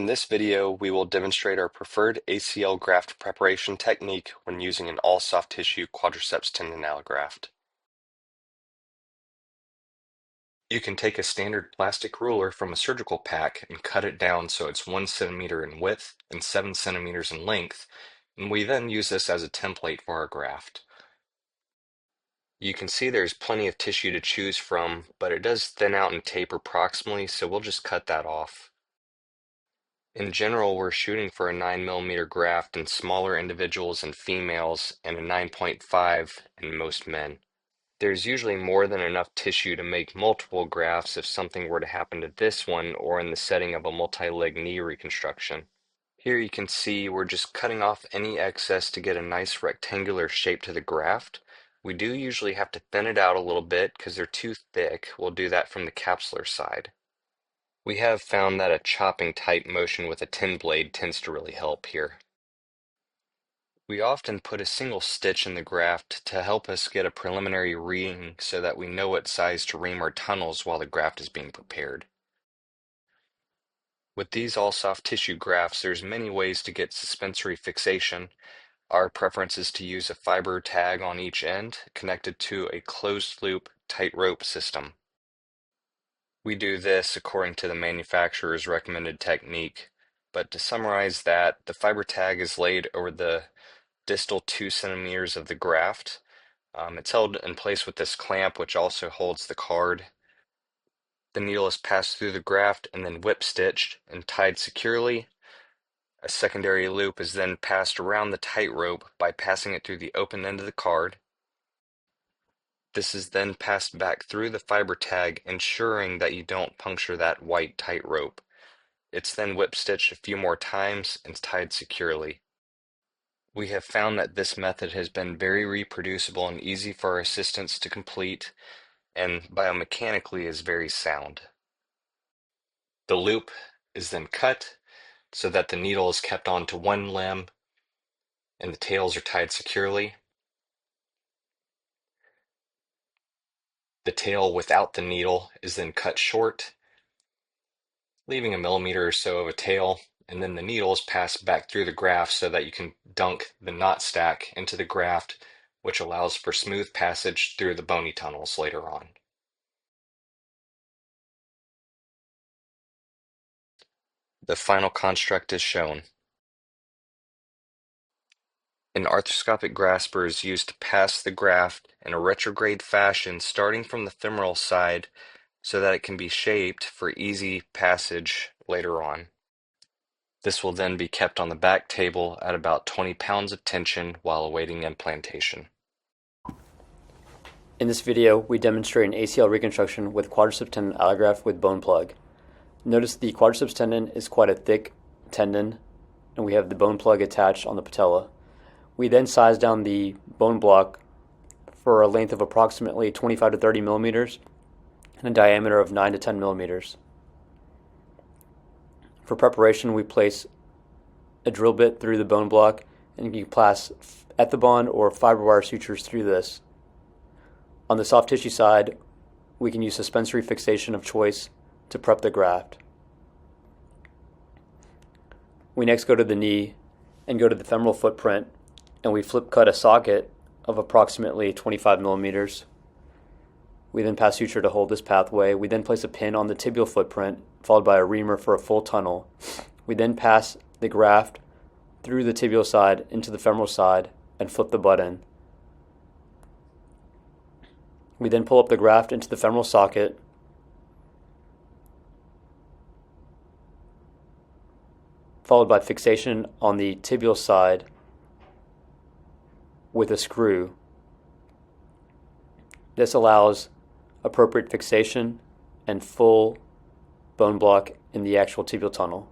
this video, we will demonstrate our preferred ACL graft preparation technique when using an all soft tissue quadriceps tendon allograft. You can take a standard plastic ruler from a surgical pack and cut it down so it's 1 centimeter in width and 7 centimeters in length, and we then use this as a template for our graft. You can see there's plenty of tissue to choose from, but it does thin out and taper proximally, so we'll just cut that off. In general, we're shooting for a 9mm graft in smaller individuals and females and a 9.5 in most men. There's usually more than enough tissue to make multiple grafts if something were to happen to this one or in the setting of a multi-leg knee reconstruction. Here you can see we're just cutting off any excess to get a nice rectangular shape to the graft. We do usually have to thin it out a little bit because they're too thick. We'll do that from the capsular side. We have found that a chopping type motion with a tin blade tends to really help here. We often put a single stitch in the graft to help us get a preliminary reading so that we know what size to ream our tunnels while the graft is being prepared. With these all soft tissue grafts, there's many ways to get suspensory fixation. Our preference is to use a fiber tag on each end connected to a closed loop tightrope system. We do this according to the manufacturer's recommended technique, but to summarize that, the fiber tag is laid over the distal 2 centimeters of the graft. It's held in place with this clamp, which also holds the card. The needle is passed through the graft and then whip stitched and tied securely. A secondary loop is then passed around the tightrope by passing it through the open end of the card. This is then passed back through the fiber tag, ensuring that you don't puncture that white tightrope. It's then whip stitched a few more times and tied securely. We have found that this method has been very reproducible and easy for our assistants to complete, and biomechanically is very sound. The loop is then cut so that the needle is kept onto one limb and the tails are tied securely. The tail without the needle is then cut short, leaving a millimeter or so of a tail, and then the needle is passed back through the graft so that you can dunk the knot stack into the graft, which allows for smooth passage through the bony tunnels later on. The final construct is shown. An arthroscopic grasper is used to pass the graft in a retrograde fashion starting from the femoral side so that it can be shaped for easy passage later on. This will then be kept on the back table at about 20 pounds of tension while awaiting implantation. In this video, we demonstrate an ACL reconstruction with quadriceps tendon allograft with bone plug. Notice the quadriceps tendon is quite a thick tendon, and we have the bone plug attached on the patella. We then size down the bone block for a length of approximately 25 to 30 millimeters and a diameter of 9 to 10 millimeters. For preparation, we place a drill bit through the bone block, and you can place ethibond or fiber wire sutures through this. On the soft tissue side, we can use suspensory fixation of choice to prep the graft. We next go to the knee and go to the femoral footprint, and we flip cut a socket of approximately 25 millimeters. We then pass suture to hold this pathway. We then place a pin on the tibial footprint, followed by a reamer for a full tunnel. We then pass the graft through the tibial side into the femoral side and flip the butt in. We then pull up the graft into the femoral socket, followed by fixation on the tibial side with a screw. This allows appropriate fixation and full bone block in the actual tibial tunnel.